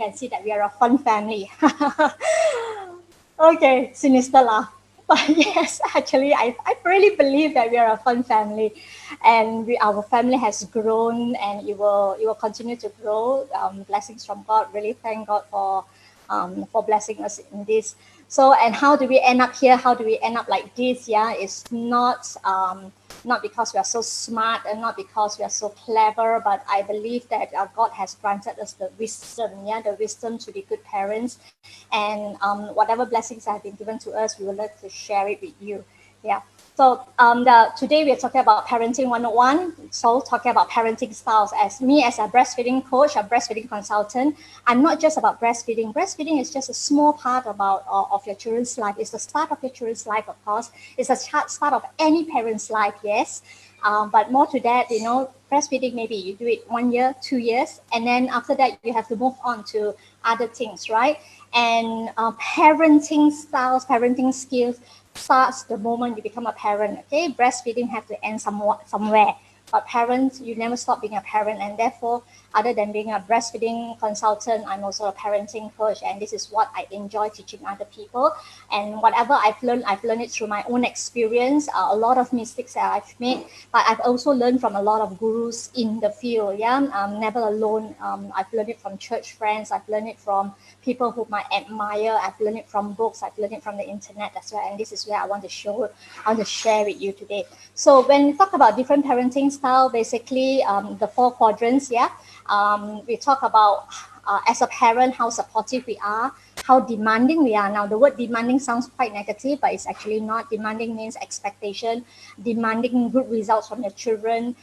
can see that we are a fun family. Okay, sinister laugh. But yes, actually, I really believe that we are a fun family, and our family has grown, and it will continue to grow. Blessings from God. Really thank God for blessing us in this. So, and how do we end up here? How do we end up like this? Yeah, it's not because we are so smart and not because we are so clever, but I believe that God has granted us the wisdom, yeah, the wisdom to be good parents. And whatever blessings have been given to us, we would like to share it with you. Yeah. So today we're talking about parenting 101. So talking about parenting styles. As me as a breastfeeding coach, a breastfeeding consultant, I'm not just about breastfeeding. Breastfeeding is just a small part of your children's life. It's the start of your children's life, of course. It's the start of any parent's life, yes. But more to that, breastfeeding, maybe you do it 1 year, 2 years, and then after that, you have to move on to other things, right? And parenting styles, parenting skills starts the moment you become a parent. Okay, breastfeeding have to end somewhere. But parents, you never stop being a parent, and therefore, other than being a breastfeeding consultant, I'm also a parenting coach, and this is what I enjoy teaching other people. And whatever I've learned it through my own experience. A lot of mistakes that I've made, but I've also learned from a lot of gurus in the field. Yeah, I'm never alone. I've learned it from church friends. I've learned it from people whom I admire. I've learned it from books. I've learned it from the internet as well. And this is where I want to share with you today. So when we talk about different parenting style, basically the 4 quadrants. Yeah, we talk about as a parent how supportive we are, how demanding we are. Now the word demanding sounds quite negative, but it's actually not. Demanding means expectation, demanding good results from your children,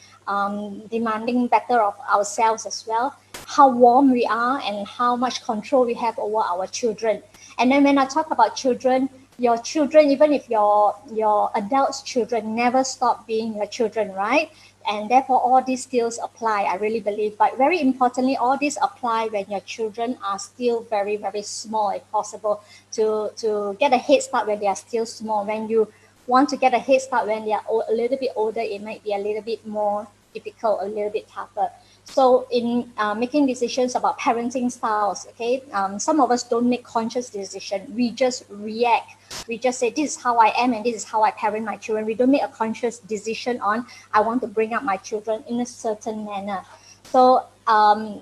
demanding better of ourselves as well, how warm we are, and how much control we have over our children. And then when I talk about children, your children, even if your adults children, never stop being your children, right? And therefore all these skills apply, I really believe. But very importantly, all these apply when your children are still very, very small, if possible, to get a head start when they are still small. When you want to get a head start when they are a little bit older, it might be a little bit more difficult, a little bit tougher. So in making decisions about parenting styles, okay, some of us don't make conscious decision. We just react. We just say, this is how I am and this is how I parent my children. We don't make a conscious decision on, I want to bring up my children in a certain manner. So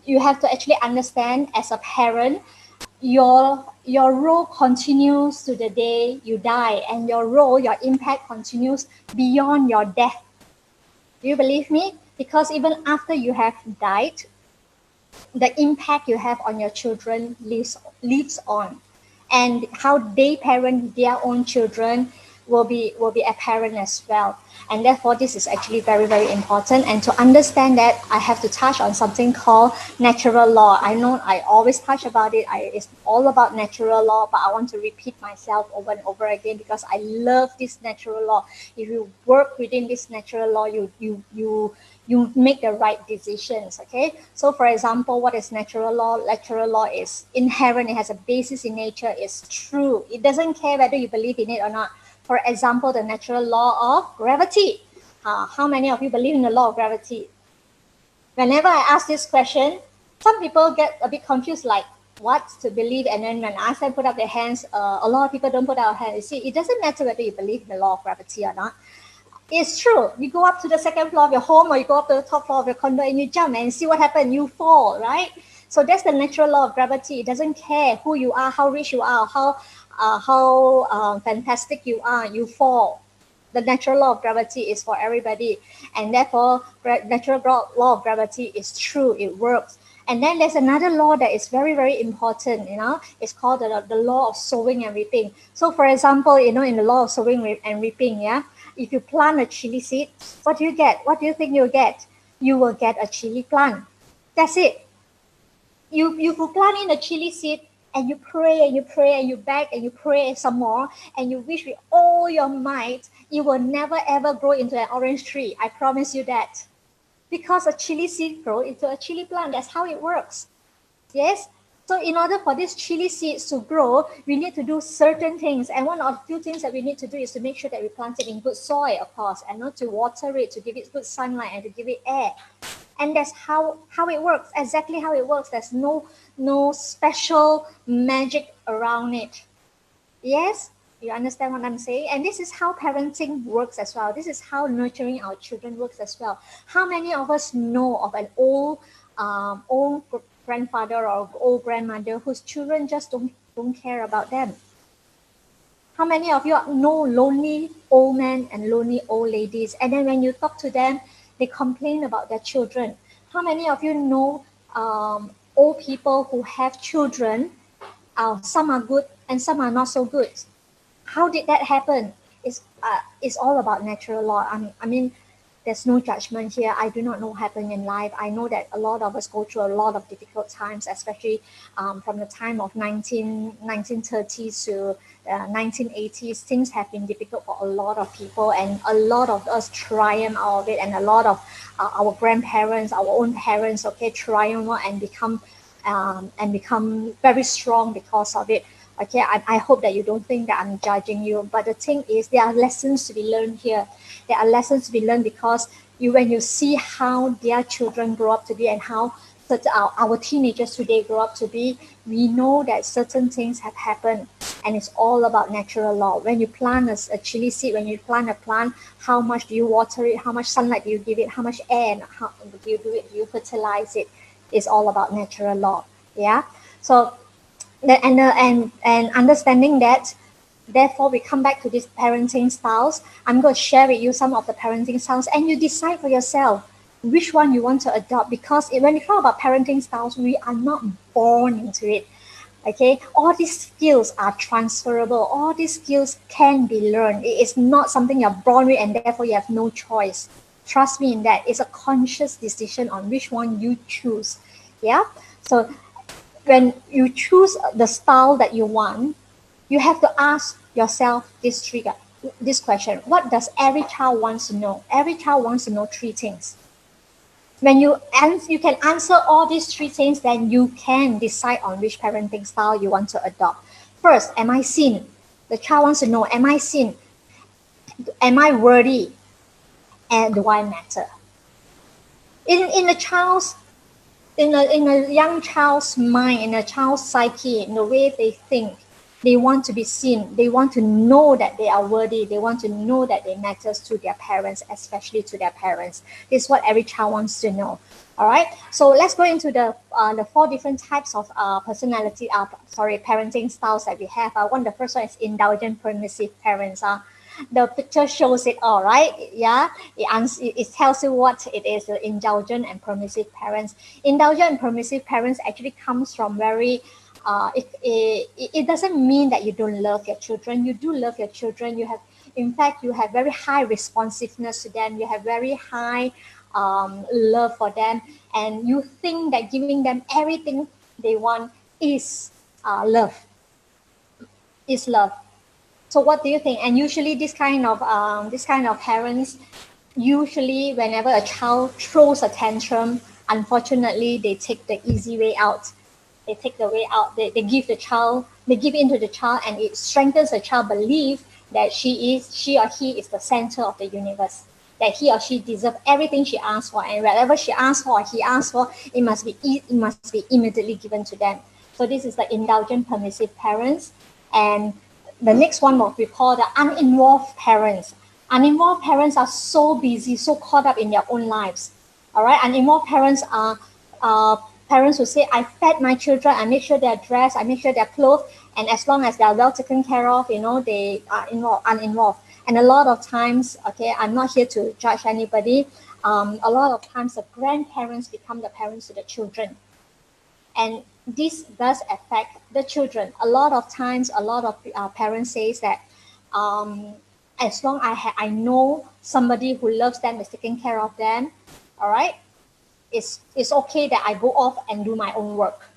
you have to actually understand, as a parent, your role continues to the day you die, and your impact continues beyond your death. Do you believe me? Because even after you have died, the impact you have on your children lives on, and how they parent their own children will be apparent as well. And therefore this is actually very, very important. And to understand that, I have to touch on something called natural law. I know I always touch about it. It's all about natural law, but I want to repeat myself over and over again because I love this natural law. If you work within this natural law, you make the right decisions. Okay, so for example, what is natural law? Natural law is inherent. It has a basis in nature. It's true. It doesn't care whether you believe in it or not. For example, the natural law of gravity. How many of you believe in the law of gravity? Whenever I ask this question, some people get a bit confused, like what to believe. And then when I ask them put up their hands, a lot of people don't put up their hands. You see, it doesn't matter whether you believe in the law of gravity or not. It's true. You go up to the second floor of your home, or you go up to the top floor of your condo and you jump and see what happens. You fall, right? So that's the natural law of gravity. It doesn't care who you are, how rich you are, how fantastic you are. You fall. The natural law of gravity is for everybody, and therefore natural law of gravity is true. It works. And then there's another law that is very, very important. It's called the law of sowing and reaping. So for example, in the law of sowing and reaping, yeah, if you plant a chili seed, what do you get? What do you think you'll get? You will get a chili plant. That's it. You plant in a chili seed, and you pray and you pray and you beg and you pray some more, and you wish with all your might, it will never ever grow into an orange tree. I promise you that. Because a chili seed grows into a chili plant. That's how it works. Yes? So in order for these chili seeds to grow, we need to do certain things. And one of the few things that we need to do is to make sure that we plant it in good soil, of course, and not to water it, to give it good sunlight and to give it air. And that's how it works, exactly how it works. There's no special magic around it. Yes, you understand what I'm saying? And this is how parenting works as well. This is how nurturing our children works as well. How many of us know of an old grandfather or old grandmother whose children just don't care about them? How many of you know lonely old men and lonely old ladies? And then when you talk to them, they complain about their children. How many of you know old people who have children? Some are good and some are not so good. How did that happen? It's all about natural law. I mean, there's no judgment here. I do not know what happened in life. I know that a lot of us go through a lot of difficult times, especially from the time of 1930s to 1980s. Things have been difficult for a lot of people, and a lot of us triumph out of it, and a lot of our grandparents, our own parents, okay, triumph and become very strong because of it. Okay, I hope that you don't think that I'm judging you, but the thing is, there are lessons to be learned here. There are lessons to be learned because when you see how their children grow up to be and how our teenagers today grow up to be, we know that certain things have happened, and it's all about natural law. When you plant a chili seed, when you plant a plant, how much do you water it? How much sunlight do you give it? How much air and how do you do it? Do you fertilize it? It's all about natural law. Yeah. So and understanding that, therefore we come back to these parenting styles. I'm going to share with you some of the parenting styles, and you decide for yourself which one you want to adopt, because when you talk about parenting styles, we are not born into it. Okay, all these skills are transferable. All these skills can be learned. It is not something you're born with and therefore you have no choice. Trust me in that. It's a conscious decision on which one you choose. Yeah. So when you choose the style that you want, you have to ask yourself this question: what does every child wants to know? Every child wants to know three things. When you can answer all these three things, then you can decide on which parenting style you want to adopt. First, am I seen? The child wants to know: am I seen? Am I worthy? And do I matter? In a child's in a young child's mind, in a child's psyche, in the way they think, they want to be seen. They want to know that they are worthy. They want to know that they matter to their parents, especially to their parents. This is what every child wants to know. All right. So let's go into the four different types of parenting styles that we have. The first one is indulgent, permissive parents. The picture shows it all, right? Yeah, it tells you what it is. The indulgent and permissive parents. Indulgent and permissive parents actually comes from very it doesn't mean that you don't love your children. You do love your children. In fact, you have very high responsiveness to them. You have very high love for them, and you think that giving them everything they want is love. Is love. So what do you think? And usually this kind of parents, usually whenever a child throws a tantrum, unfortunately they take the easy way out. They take the way out. They give in to the child, and it strengthens the child belief that she or he is the center of the universe. That he or she deserves everything she asks for, and whatever she asks for or he asks for, it must be immediately given to them. So this is the indulgent permissive parents. And the next one, what we call the uninvolved parents. Uninvolved parents are so busy, so caught up in their own lives. All right, uninvolved parents are uh, parents who say, I fed my children, I make sure they're dressed, I make sure they're clothed, and as long as they're well taken care of, they are uninvolved. And a lot of times, okay, I'm not here to judge anybody. A lot of times, the grandparents become the parents to the children, and this does affect the children. A lot of times, a lot of parents says that um, as long I know somebody who loves them, is taking care of them, all right, it's okay that I go off and do my own work.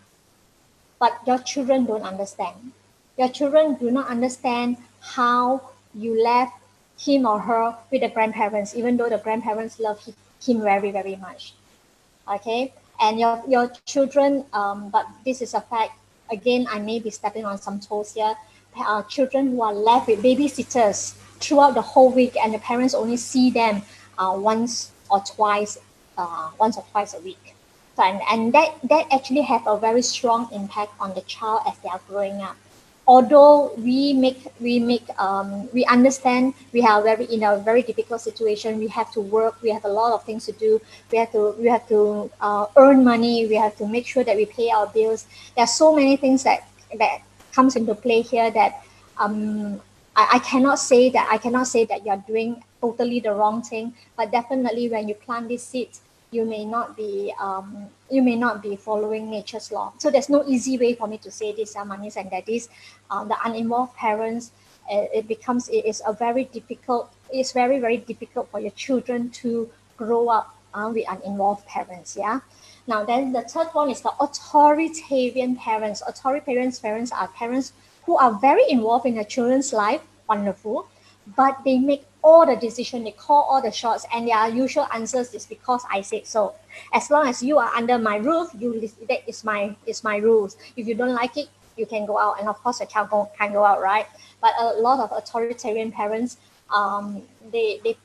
But your children don't understand. Your children do not understand how you left him or her with the grandparents, even though the grandparents love him very, very much. Okay, and your children, but this is a fact. Again, I may be stepping on some toes here. Children who are left with babysitters throughout the whole week, and the parents only see them once or twice once or twice a week. So, and that actually have a very strong impact on the child as they are growing up. Although we understand we are very in a very difficult situation. We have to work. We have a lot of things to do. We have to earn money. We have to make sure that we pay our bills. There are so many things that comes into play here that I cannot say that you're doing totally the wrong thing, but definitely when you plant these seeds, you may not be following nature's law. So there's no easy way for me to say this, mummies and daddies. The uninvolved parents, it is a very difficult. It's very very difficult for your children to grow up with uninvolved parents. Yeah. Now then, the third one is the authoritarian parents. Authoritarian parents are parents who are very involved in their children's life. Wonderful, but they make all the decision, they call all the shots, and their usual answers is because I said so. As long as you are under my roof, that is my rules. If you don't like it, you can go out, and of course the child can go out, right? But a lot of authoritarian parents, they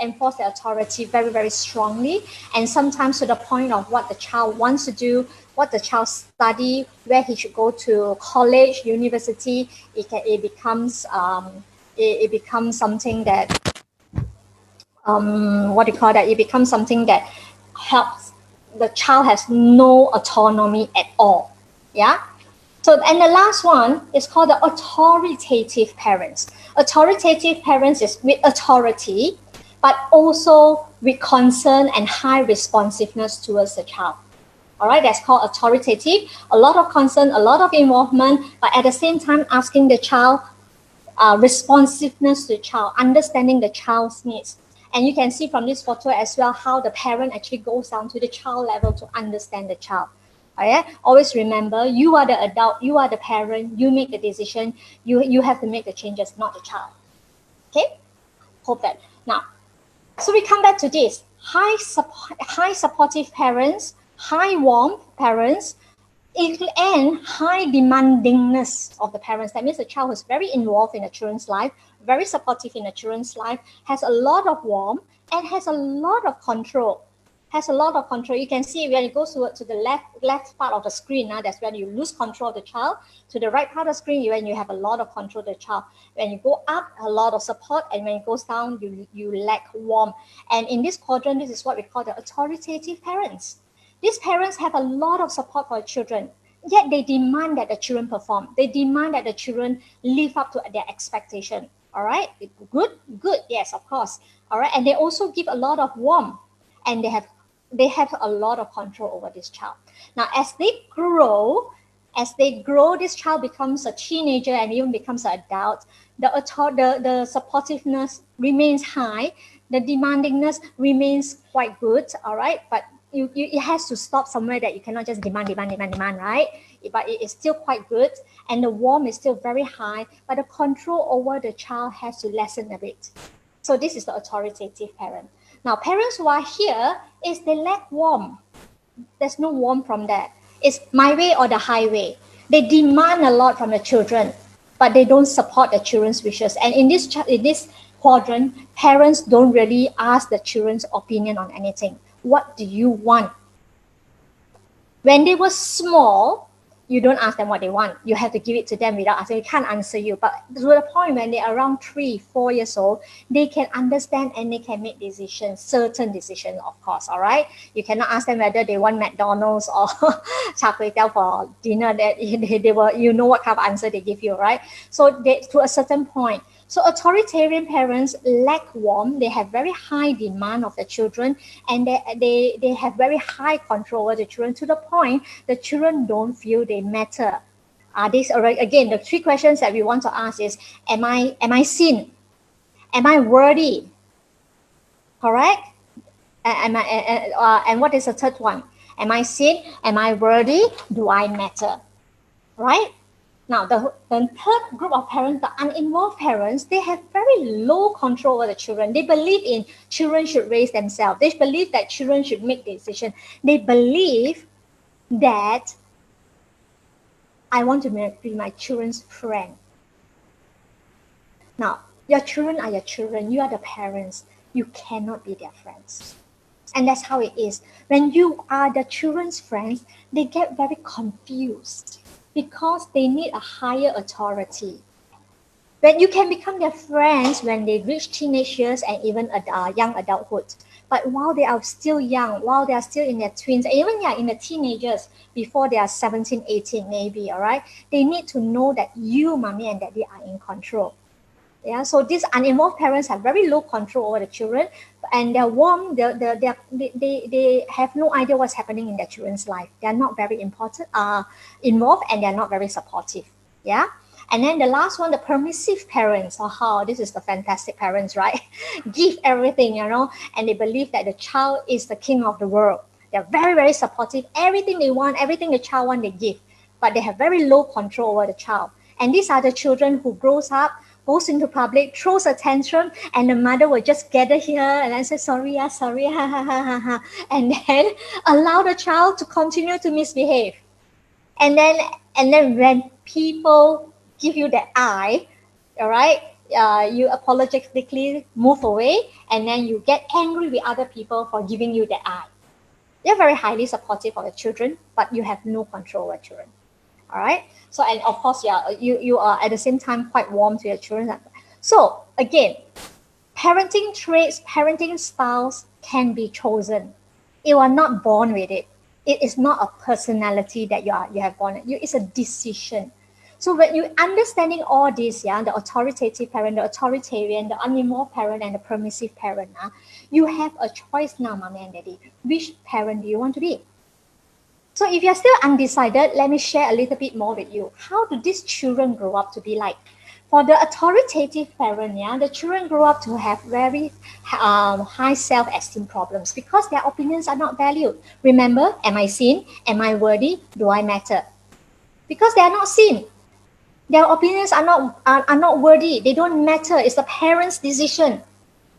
enforce their authority very very strongly, and sometimes to the point of what the child wants to do, what the child study, where he should go to college, university. It becomes it becomes something that what do you call that? It becomes something that helps the child has no autonomy at all. Yeah. So, and the last one is called the authoritative parents. Authoritative parents is with authority, but also with concern and high responsiveness towards the child. All right, that's called authoritative. A lot of concern, a lot of involvement, but at the same time asking the child, responsiveness to the child, understanding the child's needs. And you can see from this photo as well how the parent actually goes down to the child level to understand the child. Okay? Always remember, you are the adult, you are the parent, you make the decision, you have to make the changes, not the child. Okay? Hope that. Now, so we come back to this. High supportive parents, high warm parents, and high demandingness of the parents. That means the child who's very involved in the children's life, very supportive in the children's life, has a lot of warmth and has a lot of control. Has a lot of control. You can see when it goes to the left part of the screen, that's when you lose control of the child. To the right part of the screen, when you have a lot of control of the child. When you go up, a lot of support, and when it goes down, you lack warmth. And in this quadrant, this is what we call the authoritative parents. These parents have a lot of support for children, yet they demand that the children perform. They demand that the children live up to their expectation. All right, good, yes, of course. All right, and they also give a lot of warmth, and they have a lot of control over this child. Now, as they grow, this child becomes a teenager and even becomes an adult. The supportiveness remains high, the demandingness remains quite good. All right, but it has to stop somewhere, that you cannot just demand, right? But it is still quite good, and the warmth is still very high, but the control over the child has to lessen a bit. So this is the authoritative parent. Now, parents who are here is they lack warmth. There's no warmth from that. It's my way or the highway. They demand a lot from the children, but they don't support the children's wishes. And in this quadrant, parents don't really ask the children's opinion on anything. What do you want? When they were small, you don't ask them what they want. You have to give it to them without asking. They can't answer you. But to the point when they're around 3-4 years old, they can understand and they can make decisions, certain decisions, of course. All right. You cannot ask them whether they want McDonald's or char kway teow for dinner. That they were, you know what kind of answer they give you, right? So to a certain point. So authoritarian parents lack warmth. They have very high demand of the children, and they have very high control over the children, to the point the children don't feel they matter. These are, again, the 3 questions that we want to ask is: Am I seen? Am I worthy? Correct? And what is the third one? Am I seen? Am I worthy? Do I matter? Right? Now, the third group of parents, the uninvolved parents, they have very low control over the children. They believe in children should raise themselves. They believe that children should make decisions. They believe that I want to be my children's friend. Now, your children are your children. You are the parents. You cannot be their friends. And that's how it is. When you are the children's friends, they get very confused because they need a higher authority. When you can become their friends when they reach teenage years and even young adulthood. But while they are still young, while they are still in their tweens, even in the teenagers, before they are 17, 18 maybe, all right, they need to know that you, mommy and daddy, are in control. Yeah, so these uninvolved parents have very low control over the children, and they're warm. They have no idea what's happening in their children's life. They're not very important, involved, and they're not very supportive. Yeah, and then the last one, the permissive parents. Oh, how this is the fantastic parents, right? Give everything, and they believe that the child is the king of the world. They're very, very supportive. Everything they want, everything the child want, they give, but they have very low control over the child. And these are the children who grows up, goes into public, throws a tantrum, and the mother will just gather here and then say, sorry, sorry, ha, ha, ha, ha, ha, and then allow the child to continue to misbehave. And then, when people give you that eye, all right, you apologetically move away, and then you get angry with other people for giving you that eye. They're very highly supportive of the children, but you have no control over children. All right. So, and of course, yeah, you are at the same time quite warm to your children. So again, parenting traits, parenting styles can be chosen. You are not born with it. It is not a personality that you have born. It's a decision. So when you understanding all this, yeah, the authoritative parent, the authoritarian, the uninvolved parent, and the permissive parent, you have a choice now, mommy and daddy. Which parent do you want to be? So if you're still undecided, let me share a little bit more with you. How do these children grow up to be like? For the authoritative parent, yeah, the children grow up to have very high self-esteem problems because their opinions are not valued. Remember, am I seen? Am I worthy? Do I matter? Because they are not seen. Their opinions are not worthy. They don't matter. It's the parents' decision.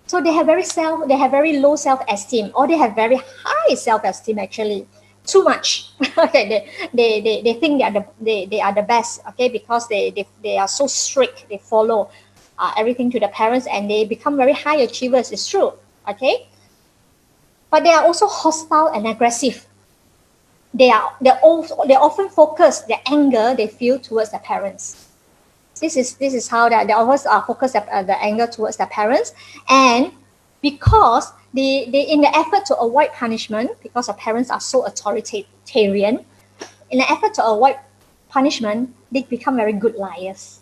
So they have very low self-esteem, or they have very high self-esteem actually. Too much. Okay, they think they are the best, okay, because they are so strict. They follow everything to the parents, and they become very high achievers. It's true, okay, but they are also hostile and aggressive. They often focus their anger they feel towards their parents. This is how they always focus the anger towards their parents, and because they in the effort to avoid punishment, because our parents are so authoritarian, in the effort to avoid punishment, they become very good liars.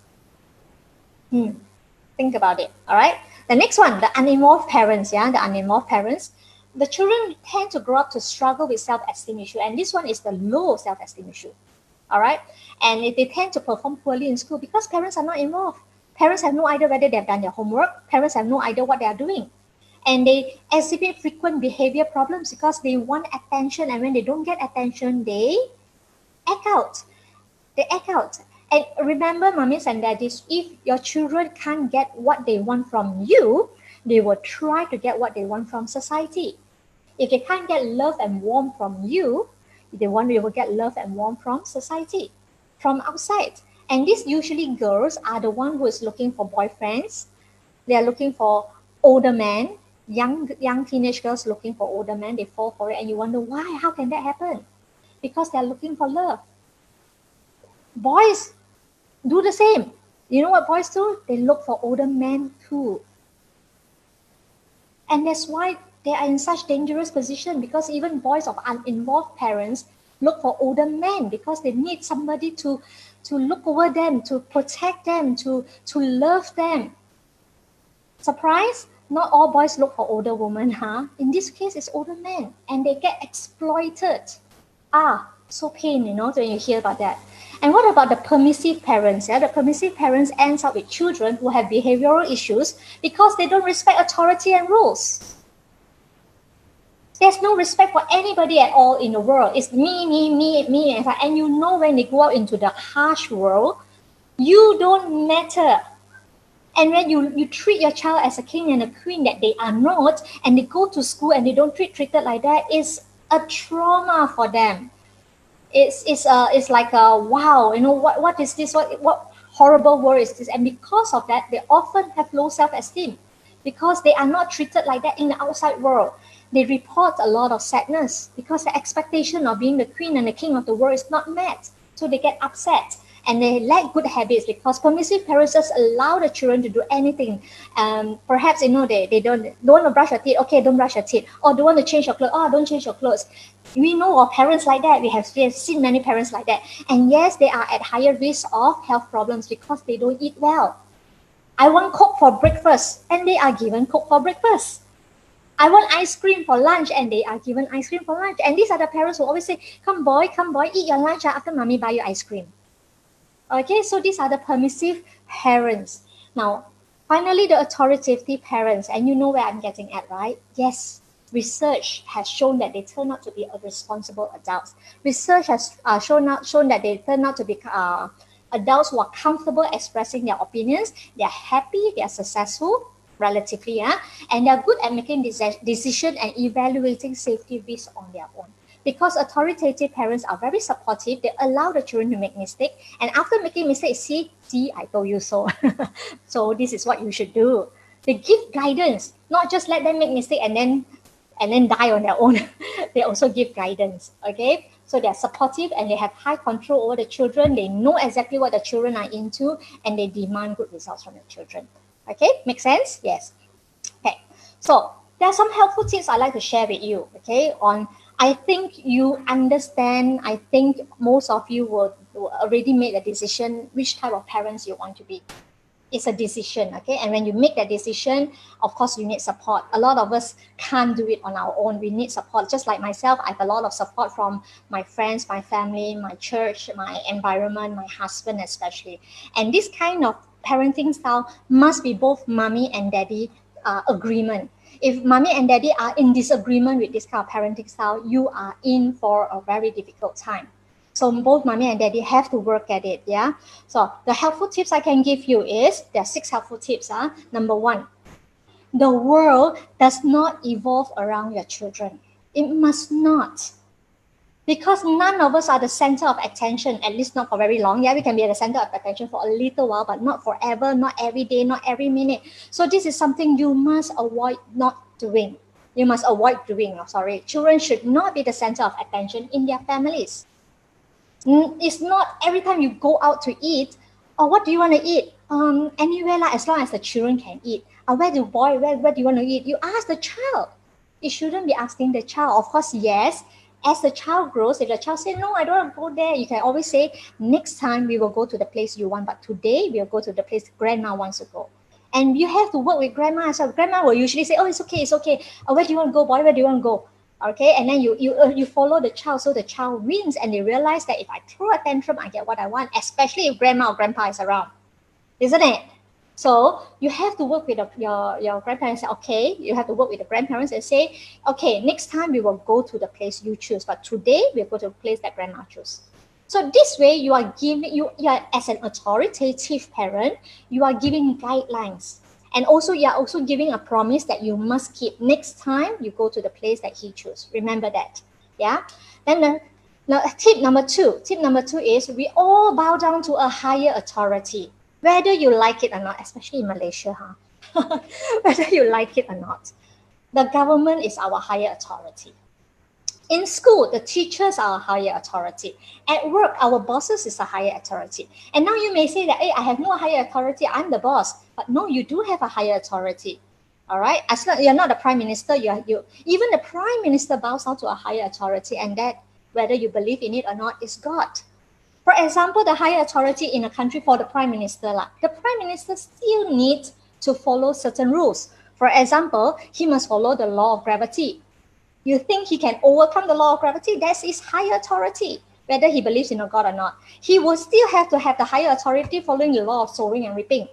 Think about it. All right. The next one, the uninvolved parents. Yeah, the uninvolved parents. The children tend to grow up to struggle with self-esteem issue, and this one is the low self-esteem issue. All right, and they tend to perform poorly in school because parents are not involved. Parents have no idea whether they have done their homework. Parents have no idea what they are doing, and they exhibit frequent behavior problems because they want attention, and when they don't get attention, they act out. They act out. And remember, mummies and daddies, if your children can't get what they want from you, they will try to get what they want from society. If they can't get love and warmth from you, they will get love and warmth from society, from outside. And these usually girls are the one who is looking for boyfriends. They are looking for older men, young teenage girls looking for older men. They fall for it, and you wonder why? How can that happen? Because they are looking for love. Boys do the same. You know what boys do? They look for older men too. And that's why they are in such dangerous position, because even boys of uninvolved parents look for older men because they need somebody to look over them, to protect them, to love them. Surprise? Not all boys look for older women, huh? In this case, it's older men, and they get exploited. So pain, when you hear about that. And what about the permissive parents? Yeah, the permissive parents ends up with children who have behavioral issues because they don't respect authority and rules. There's no respect for anybody at all in the world. It's me, me, me, me. And you know when they go out into the harsh world, you don't matter. And when you treat your child as a king and a queen that they are not, and they go to school and they don't treated like that, it's a trauma for them. It's like a wow, what is this? What horrible word is this? And because of that, they often have low self-esteem because they are not treated like that in the outside world. they report a lot of sadness because the expectation of being the queen and the king of the world is not met. So they get upset and they lack good habits because permissive parents just allow the children to do anything. Perhaps they don't want to brush your teeth. Okay, don't brush your teeth. Or don't want to change your clothes. Oh, don't change your clothes. We know of parents like that. We have seen many parents like that. And yes, they are at higher risk of health problems because they don't eat well. I want Coke for breakfast, and they are given Coke for breakfast. I want ice cream for lunch, and they are given ice cream for lunch. And these are the parents who always say, come boy, eat your lunch after mommy buy you ice cream. Okay, so these are the permissive parents. Now, finally, the authoritative parents, and you know where I'm getting at, right? Yes, research has shown that they turn out to be responsible adults. Research has shown that they turn out to be adults who are comfortable expressing their opinions. They're happy, they're successful, relatively, and they're good at making decisions and evaluating safety risks on their own. Because authoritative parents are very supportive, they allow the children to make mistakes. And after making mistakes, see, I told you so. So this is what you should do. They give guidance, not just let them make mistakes and then die on their own. They also give guidance. Okay, so they're supportive and they have high control over the children. They know exactly what the children are into and they demand good results from the children. Okay, make sense? Yes. Okay, so there are some helpful tips I'd like to share with you. Okay, I think you understand. I think most of you will already made a decision which type of parents you want to be. It's a decision, okay? And when you make that decision, of course, you need support. A lot of us can't do it on our own. We need support. Just like myself, I have a lot of support from my friends, my family, my church, my environment, my husband especially. And this kind of parenting style must be both mommy and daddy agreement. If mommy and daddy are in disagreement with this kind of parenting style, you are in for a very difficult time. So both mommy and daddy have to work at it, yeah? So the helpful tips I can give you is, there are 6 helpful tips. Number 1, the world does not evolve around your children. It must not. Because none of us are the center of attention, at least not for very long. Yeah, we can be at the center of attention for a little while, but not forever, not every day, not every minute. So this is something you must avoid not doing. You must avoid doing, Children should not be the center of attention in their families. It's not every time you go out to eat, or what do you want to eat? Anywhere, like, as long as the children can eat. Where do you want to eat? You ask the child. You shouldn't be asking the child. Of course, yes, as the child grows, if the child says, no, I don't want to go there, you can always say, next time we will go to the place you want, but today we'll go to the place grandma wants to go. And you have to work with grandma. So grandma will usually say, oh, it's okay. Where do you want to go, boy? Where do you want to go? Okay, and then you follow the child, so the child wins, and they realize that if I throw a tantrum, I get what I want, especially if grandma or grandpa is around, isn't it? So you have to work with your grandparents. Okay, you have to work with the grandparents and say, okay, next time we will go to the place you choose, but today we'll go to the place that grandma chose. So this way, you are as an authoritative parent, you are giving guidelines. And also, you are also giving a promise that you must keep next time you go to the place that he chose. Remember that. Yeah. Then tip number two is we all bow down to a higher authority, whether you like it or not, especially in Malaysia, whether you like it or not. The government is our higher authority. In school, the teachers are a higher authority. At work, our bosses is a higher authority. And now you may say that, hey, I have no higher authority, I'm the boss. But no, you do have a higher authority. All right? As long you're not the prime minister, even the prime minister bows down to a higher authority, and that, whether you believe in it or not, is God. For example, the higher authority in a country for the prime minister, the prime minister still needs to follow certain rules. For example, he must follow the law of gravity. You think he can overcome the law of gravity? That's his higher authority, whether he believes in a God or not. He will still have to have the higher authority following the law of sowing and reaping.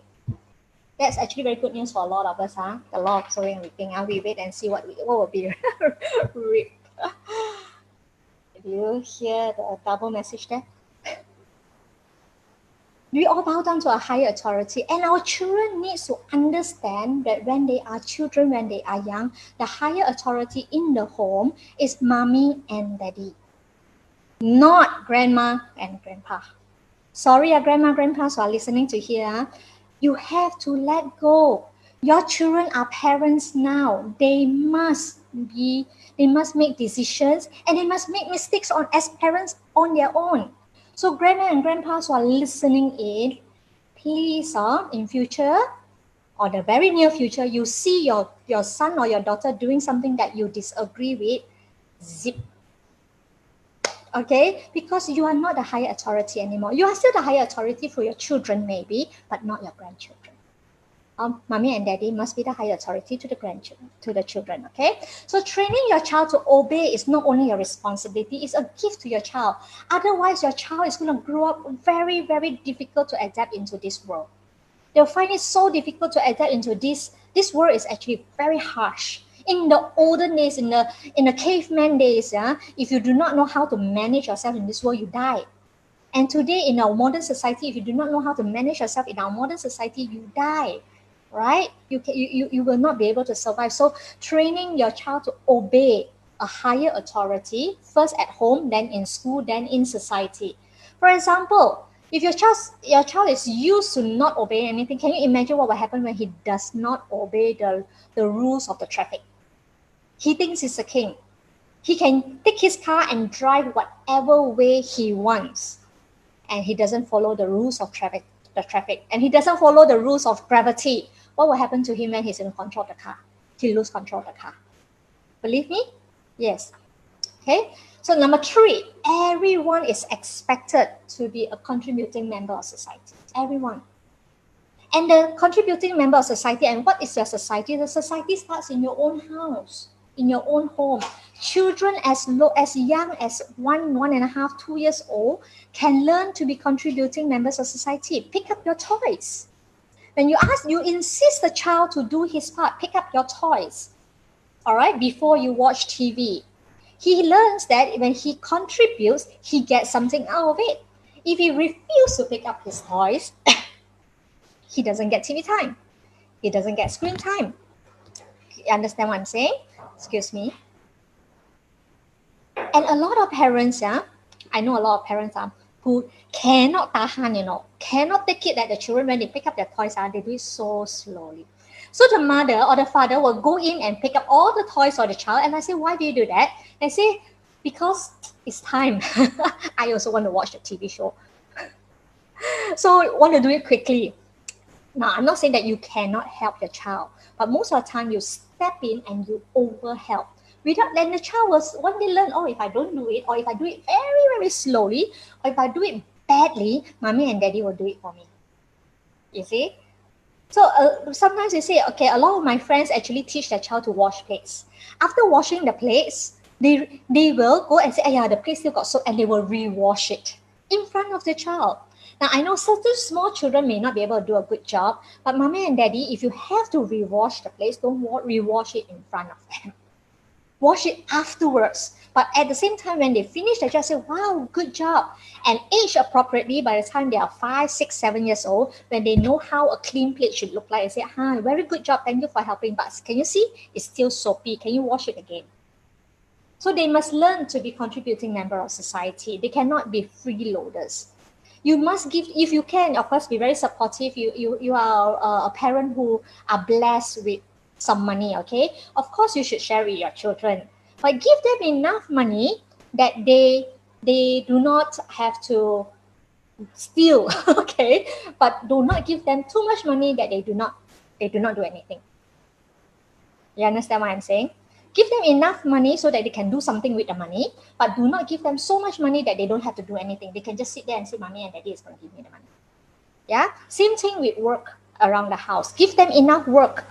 That's actually very good news for a lot of us, the law of sowing and reaping. We wait and see what will be reaped. Did you hear the double message there? We all bow down to a higher authority, and our children need to understand that when they are children, when they are young, the higher authority in the home is mommy and daddy, not grandma and grandpa. Sorry, grandma, grandpas who are listening to here. You have to let go. Your children are parents now. They must they must make decisions, and they must make mistakes as parents on their own. So grandma and grandpas who are listening in, please, in future or the very near future, you see your son or your daughter doing something that you disagree with, zip. Okay, because you are not the higher authority anymore. You are still the higher authority for your children, maybe, but not your grandchildren. Mommy and daddy must be the higher authority to the grandchildren, to the children. Okay, so training your child to obey is not only a responsibility; it's a gift to your child. Otherwise, your child is going to grow up very, very difficult to adapt into this world. They'll find it so difficult to adapt into this. This world is actually very harsh. In the olden days, in the caveman days, if you do not know how to manage yourself in this world, you die. And today, in our modern society, if you do not know how to manage yourself in our modern society, you die, right? You will not be able to survive. So, training your child to obey a higher authority, first at home, then in school, then in society. For example, if your child is used to not obeying anything, can you imagine what will happen when he does not obey the rules of the traffic? He thinks he's a king. He can take his car and drive whatever way he wants, and he doesn't follow the rules of traffic, and he doesn't follow the rules of gravity. What will happen to him when he's in control of the car? He lose control of the car. Believe me? Yes. Okay. So number 3, everyone is expected to be a contributing member of society. Everyone. And the contributing member of society, and what is your society? The society starts in your own house, in your own home. Children as young as 1.5, 2 years old can learn to be contributing members of society. Pick up your toys. When you insist the child to do his part, pick up your toys. All right, before you watch TV. He learns that when he contributes, he gets something out of it. If he refuses to pick up his toys, he doesn't get TV time. He doesn't get screen time. You understand what I'm saying? Excuse me. And a lot of parents, I know a lot of parents who cannot tahan, cannot take it that the children, when they pick up their toys, they do it so slowly. So the mother or the father will go in and pick up all the toys for the child. And I say, why do you do that? They say, because it's time. I also want to watch the TV show. So want to do it quickly. Now, I'm not saying that you cannot help your child, but most of the time you step in and you overhelp. Without letting the child one day learn, if I don't do it, or if I do it very, very slowly, or if I do it badly, mommy and daddy will do it for me. You see? So sometimes you say, okay, a lot of my friends actually teach their child to wash plates. After washing the plates, they will go and say, the plate still got soap, and they will rewash it in front of the child. Now, I know certain small children may not be able to do a good job, but mommy and daddy, if you have to rewash the plates, don't rewash it in front of them. Wash it afterwards. But at the same time, when they finish, they just say, wow, good job. And age appropriately, by the time they are 5, 6, 7 years old, when they know how a clean plate should look like, they say, very good job. Thank you for helping. But can you see? It's still soapy. Can you wash it again? So they must learn to be contributing member of society. They cannot be freeloaders. You must give, if you can, of course, be very supportive. You are a parent who are blessed with some money, okay? Of course, you should share with your children. But give them enough money that they do not have to steal, okay? But do not give them too much money that they do not do anything. You understand what I'm saying? Give them enough money so that they can do something with the money, but do not give them so much money that they don't have to do anything. They can just sit there and say, mommy and daddy is going to give me the money. Yeah? Same thing with work around the house. Give them enough work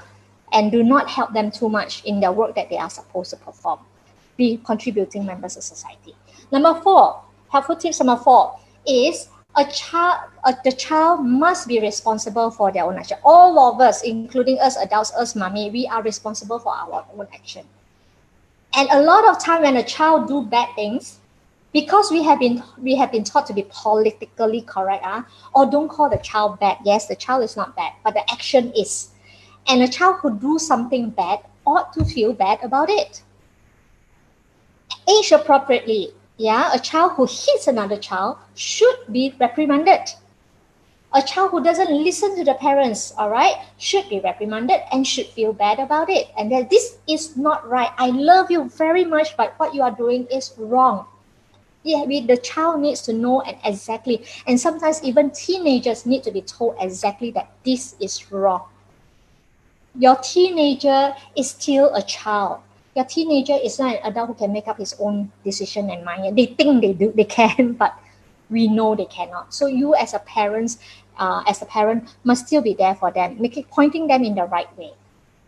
and do not help them too much in their work that they are supposed to perform. Be contributing members of society. Number 4, helpful tips number 4 is the child must be responsible for their own action. All of us, including us adults, us mommy, we are responsible for our own action. And a lot of time when a child do bad things, because we have been taught to be politically correct, or don't call the child bad. Yes, the child is not bad, but the action is. And a child who do something bad ought to feel bad about it. Age appropriately, a child who hits another child should be reprimanded. A child who doesn't listen to the parents, all right, should be reprimanded and should feel bad about it. And that this is not right. I love you very much, but what you are doing is wrong. Yeah, the child needs to know and exactly, and sometimes even teenagers need to be told exactly that this is wrong. Your teenager is still a child. Your teenager is not an adult who can make up his own decision and mind. They think they do, they can, but we know they cannot. So you, as a parent, must still be there for them, pointing them in the right way.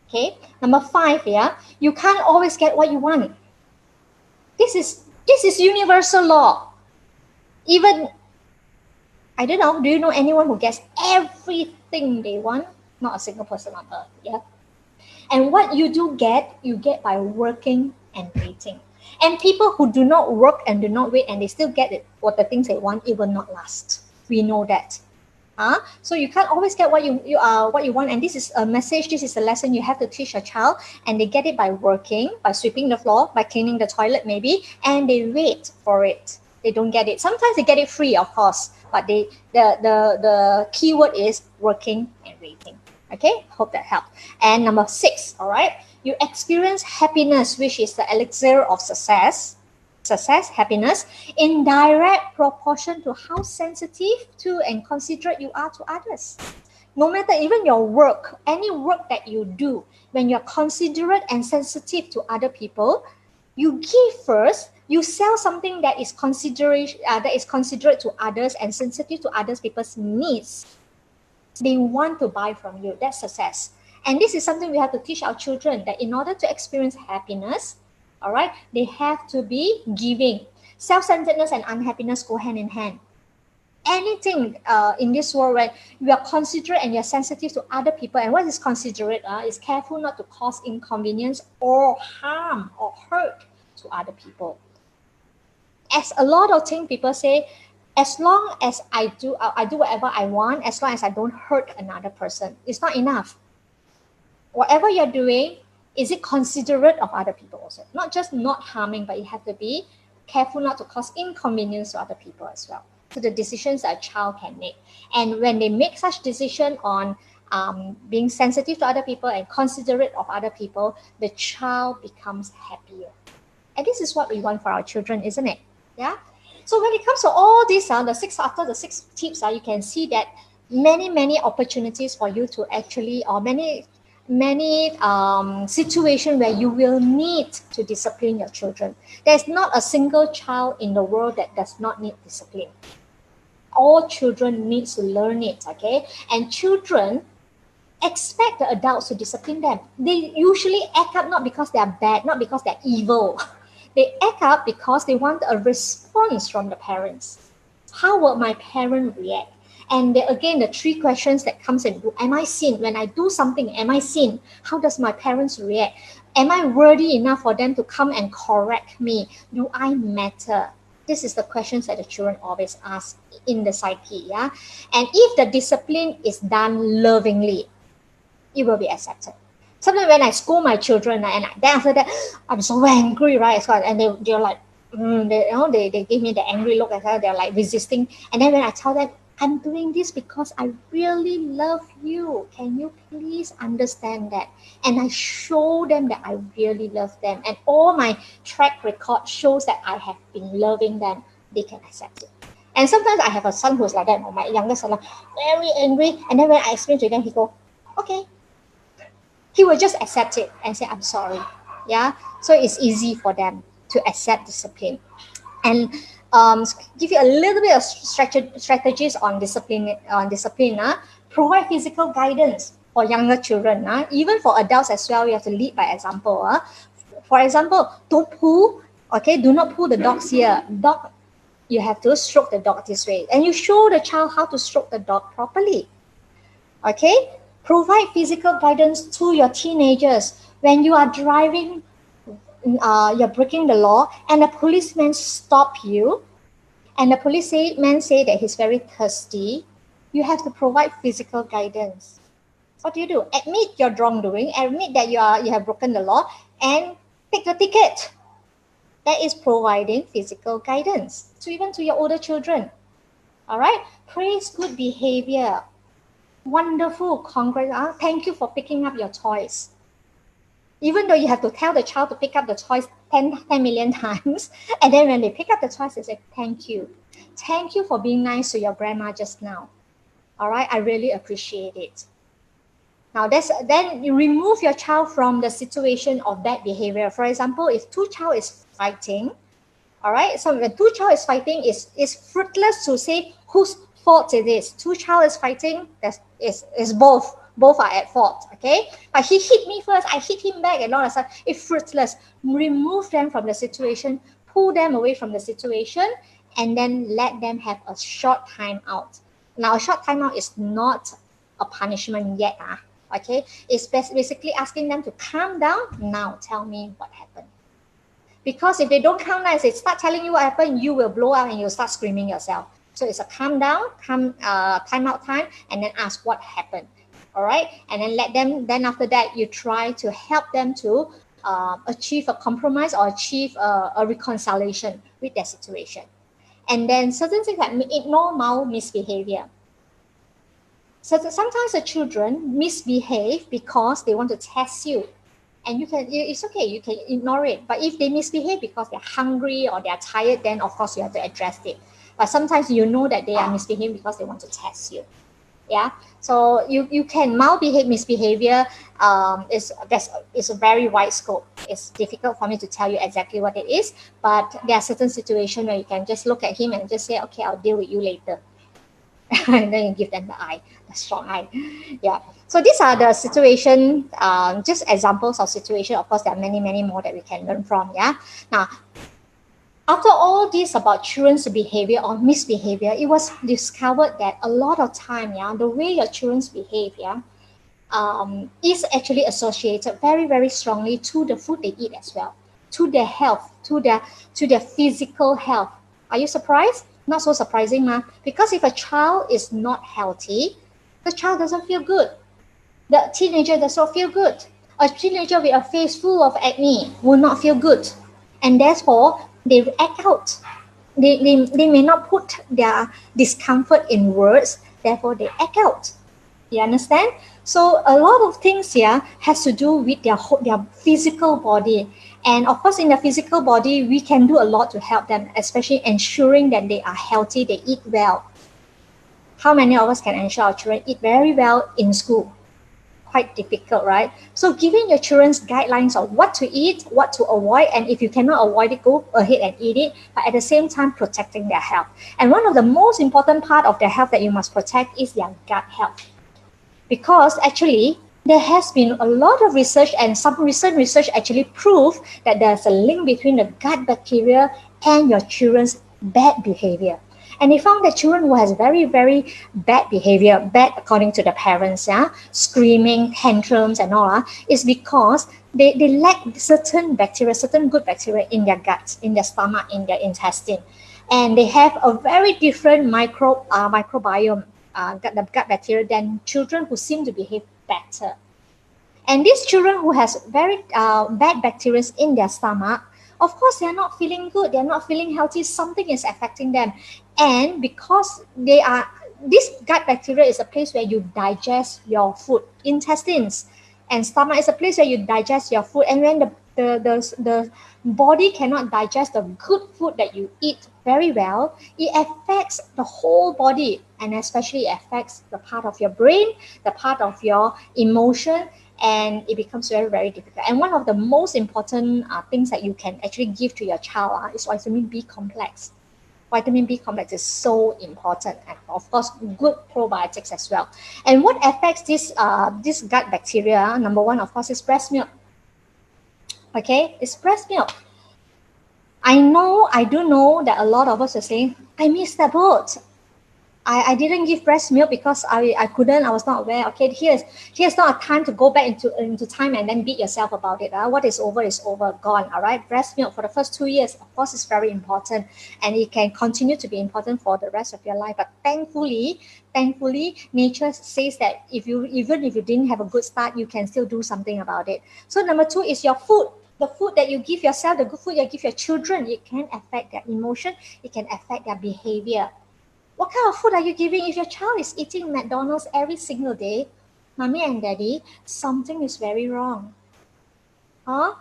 Okay. Number 5, yeah, you can't always get what you want. This is universal law. Even I don't know. Do you know anyone who gets everything they want? Not a single person on earth. Yeah. And what you get by working and waiting. And people who do not work and do not wait and they still get it, what the things they want, it will not last. We know that. So you can't always get what you want, and this is a message. This is a lesson you have to teach your child, and they get it by working, by sweeping the floor, by cleaning the toilet, maybe, and they wait for it. They don't get it. Sometimes they get it free, of course, but the key word is working and waiting. Okay, hope that helped. And number 6, all right, you experience happiness, which is the elixir of success, happiness, in direct proportion to how sensitive to and considerate you are to others. No matter even your work, any work that you do, when you're considerate and sensitive to other people, you give first, you sell something that is considerate to others and sensitive to others people's needs. They want to buy from you. That's success. And this is something we have to teach our children, that in order to experience happiness, all right, they have to be giving. Self-centeredness and unhappiness go hand in hand. Anything in this world where you are considerate and you're sensitive to other people, and what is considerate is careful not to cause inconvenience or harm or hurt to other people. As a lot of things people say, as long as I do whatever I want, as long as I don't hurt another person, it's not enough. Whatever you're doing, is it considerate of other people also? Not just not harming, but you have to be careful not to cause inconvenience to other people as well. So the decisions that a child can make. And when they make such decision on being sensitive to other people and considerate of other people, the child becomes happier. And this is what we want for our children, isn't it? Yeah. So when it comes to all these, after the 6 tips, you can see that many opportunities for you to actually, or many situations where you will need to discipline your children. There's not a single child in the world that does not need discipline. All children need to learn it, okay? And children expect the adults to discipline them. They usually act up not because they are bad, not because they're evil. They act up because they want a response from the parents. How will my parent react? And again, the 3 questions that comes in: am I sin? When I do something, am I sin? How does my parents react? Am I worthy enough for them to come and correct me? Do I matter? This is the questions that the children always ask in the psyche, yeah? And if the discipline is done lovingly, it will be accepted. Sometimes when I scold my children, and then after that, I'm so angry, right? And they're like, they give me the angry look, and they're like resisting. And then when I tell them, I'm doing this because I really love you. Can you please understand that? And I show them that I really love them. And all my track record shows that I have been loving them. They can accept it. And sometimes I have a son who's like that, or my youngest son, very angry. And then when I explain to them, he go, okay. He will just accept it and say, I'm sorry. Yeah. So it's easy for them to accept discipline. And give you a little bit of strategies on discipline. Provide physical guidance for younger children. Even for adults as well, we have to lead by example. For example, don't pull. Okay, do not pull the dogs here. You have to stroke the dog this way, and you show the child how to stroke the dog properly. Okay, provide physical guidance to your teenagers when you are driving. You're breaking the law, and a policeman stop you, and the policeman say that he's very thirsty. You have to provide physical guidance. What do? Admit your wrongdoing, admit that you have broken the law, and take the ticket. That is providing physical guidance to even to your older children. All right. Praise good behavior. Wonderful. Congrats. Thank you for picking up your toys. Even though you have to tell the child to pick up the toys 10 million times. And then when they pick up the toys, they say, thank you. Thank you for being nice to your grandma just now. All right. I really appreciate it. Now, then you remove your child from the situation of bad behavior. For example, if two child is fighting, all right. So when two child is fighting, it's fruitless to say whose fault it is. Two child is fighting. Is both. Both are at fault. Okay. But he hit me first. I hit him back, and all of a sudden it's fruitless. Remove them from the situation. Pull them away from the situation, and then let them have a short time out. Now, a short time out is not a punishment yet. Okay. It's basically asking them to calm down. Now, tell me what happened. Because if they don't calm down, if they start telling you what happened, you will blow up and you'll start screaming yourself. So it's a calm down, time out time, and then ask what happened. All right, and then let them. Then after that, you try to help them to achieve a compromise or achieve a reconciliation with their situation. And then certain things like ignore mild misbehavior. So sometimes the children misbehave because they want to test you, and it's okay, you can ignore it. But if they misbehave because they're hungry or they're tired, then of course you have to address it. But sometimes you know that they are misbehaving because they want to test you. Yeah, so you can malbehave misbehavior. It's a very wide scope. It's difficult for me to tell you exactly what it is, but there are certain situations where you can just look at him and just say, okay, I'll deal with you later. And then you give them the strong eye. Yeah. So these are the situation, just examples of situation. Of course, there are many, many more that we can learn from. Yeah. Now, after all this about children's behavior or misbehavior, it was discovered that a lot of time, yeah, the way your children's behave, yeah, is actually associated very, very strongly to the food they eat as well, to their health, to their physical health. Are you surprised? Not so surprising, ma. Because if a child is not healthy, the child doesn't feel good. The teenager does not feel good. A teenager with a face full of acne will not feel good, and therefore they act out. They may not put their discomfort in words, therefore they act out. You understand? So a lot of things here has to do with their physical body. And of course, in the physical body, we can do a lot to help them, especially ensuring that they are healthy, they eat well. How many of us can ensure our children eat very well in school? Quite difficult, right? So giving your children guidelines of what to eat, what to avoid, and if you cannot avoid it, go ahead and eat it, but at the same time protecting their health. And one of the most important part of their health that you must protect is their gut health. Because actually there has been a lot of research, and some recent research actually prove that there's a link between the gut bacteria and your children's bad behavior. And they found that children who has very, very bad behavior, bad according to the parents, yeah, screaming, tantrums and all, is because they lack certain bacteria, certain good bacteria in their guts, in their stomach, in their intestine. And they have a very different microbiome, the gut bacteria, than children who seem to behave better. And these children who has very bad bacteria in their stomach, of course, they're not feeling good. They're not feeling healthy. Something is affecting them. And because this gut bacteria is a place where you digest your food, intestines, and stomach is a place where you digest your food. And when the body cannot digest the good food that you eat very well, it affects the whole body, and especially affects the part of your brain, the part of your emotion, and it becomes very, very difficult. And one of the most important things that you can actually give to your child is vitamin B complex. Vitamin B complex is so important, and of course good probiotics as well. And what affects this gut bacteria, number one, of course, is breast milk. Okay, it's breast milk. I do know that a lot of us are saying, I missed that boat. I didn't give breast milk because I couldn't, I was not aware. Okay, here's not a time to go back into time and then beat yourself about it. What is over, gone. All right, breast milk for the first 2 years, of course, is very important, and it can continue to be important for the rest of your life. But thankfully, nature says that even if you didn't have a good start, you can still do something about it. So number two is your food. The food that you give yourself, the good food you give your children, it can affect their emotion, it can affect their behavior. What kind of food are you giving? If your child is eating McDonald's every single day, mommy and daddy, something is very wrong. Huh?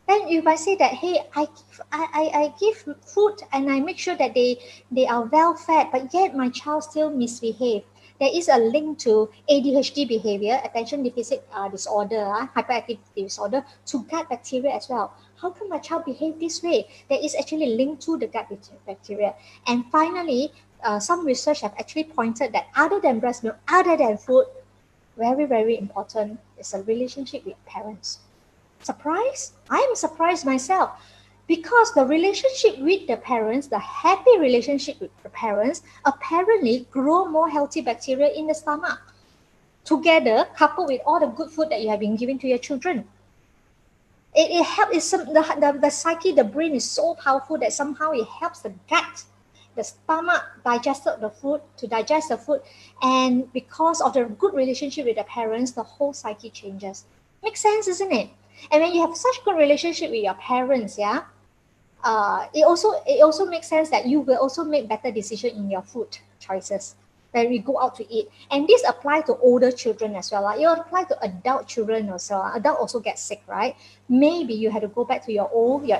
Then you might say that, hey, I give food and I make sure that they are well fed, but yet my child still misbehave. There is a link to ADHD behavior, attention deficit disorder, hyperactive disorder, to gut bacteria as well. How can my child behave this way? There is actually a link to the gut bacteria. And finally, some research have actually pointed that other than breast milk, other than food, very, very important is a relationship with parents. Surprised? I am surprised myself because the relationship with the parents, the happy relationship with the parents, apparently grow more healthy bacteria in the stomach. Together, coupled with all the good food that you have been giving to your children. It helps, the psyche, the brain is so powerful that somehow it helps the gut, the stomach digest the food. And because of the good relationship with the parents, the whole psyche changes. Makes sense, isn't it? And when you have such good relationship with your parents, it also makes sense that you will also make better decision in your food choices when we go out to eat. And this apply to older children as well. It apply to adult children also. Adult also get sick, right? Maybe you have to go back to your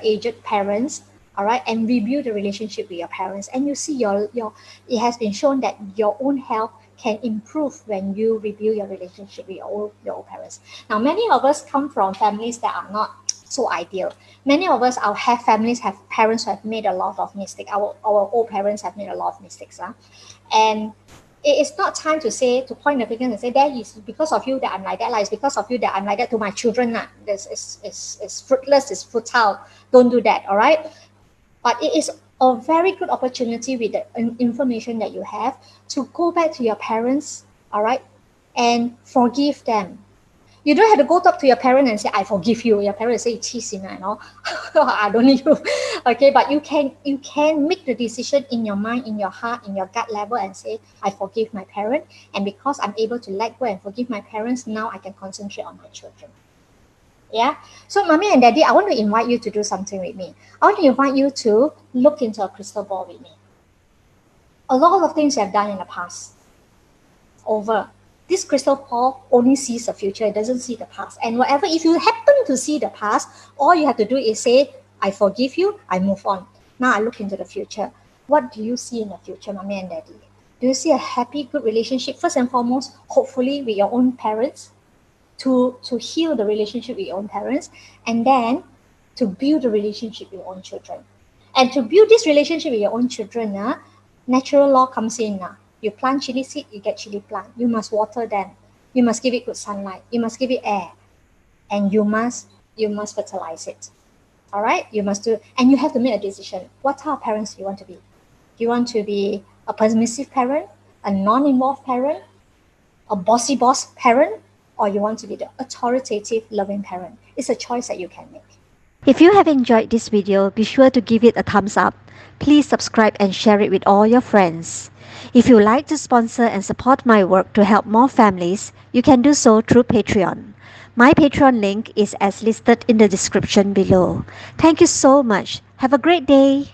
aged parents, all right, and review the relationship with your parents. And you see your it has been shown that your own health can improve when you review your relationship with your old parents. Now, many of us come from families that are not so ideal. Many of us, our have families have parents who have made a lot of mistakes. Our old parents have made a lot of mistakes. And it is not time to point the finger and say, that is because of you that I'm like that. Like, it's because of you that I'm like that to my children. This is fruitless, it's futile. Don't do that, all right? But it is a very good opportunity with the information that you have to go back to your parents, all right, and forgive them. You don't have to go talk to your parent and say, I forgive you. Your parents say, 气死你, no? I don't need you. Okay, but you can make the decision in your mind, in your heart, in your gut level and say, I forgive my parent. And because I'm able to let go and forgive my parents, now I can concentrate on my children. Yeah. So mommy and daddy, I want to invite you to do something with me. I want to invite you to look into a crystal ball with me. A lot of things you have done in the past, over. This crystal ball only sees the future, it doesn't see the past. And whatever, if you happen to see the past, all you have to do is say, I forgive you, I move on. Now I look into the future. What do you see in the future, mommy and daddy? Do you see a happy, good relationship? First and foremost, hopefully with your own parents, to heal the relationship with your own parents, and then to build the relationship with your own children. And to build this relationship with your own children, natural law comes in. You plant chili seed, you get chili plant. You must water them. You must give it good sunlight. You must give it air. And you must fertilize it. All right? You must do, and you have to make a decision. What type of parents do you want to be? Do you want to be a permissive parent, a non-involved parent, a bossy boss parent, or you want to be the authoritative, loving parent? It's a choice that you can make. If you have enjoyed this video, be sure to give it a thumbs up. Please subscribe and share it with all your friends. If you would like to sponsor and support my work to help more families, you can do so through Patreon. My Patreon link is as listed in the description below. Thank you so much. Have a great day.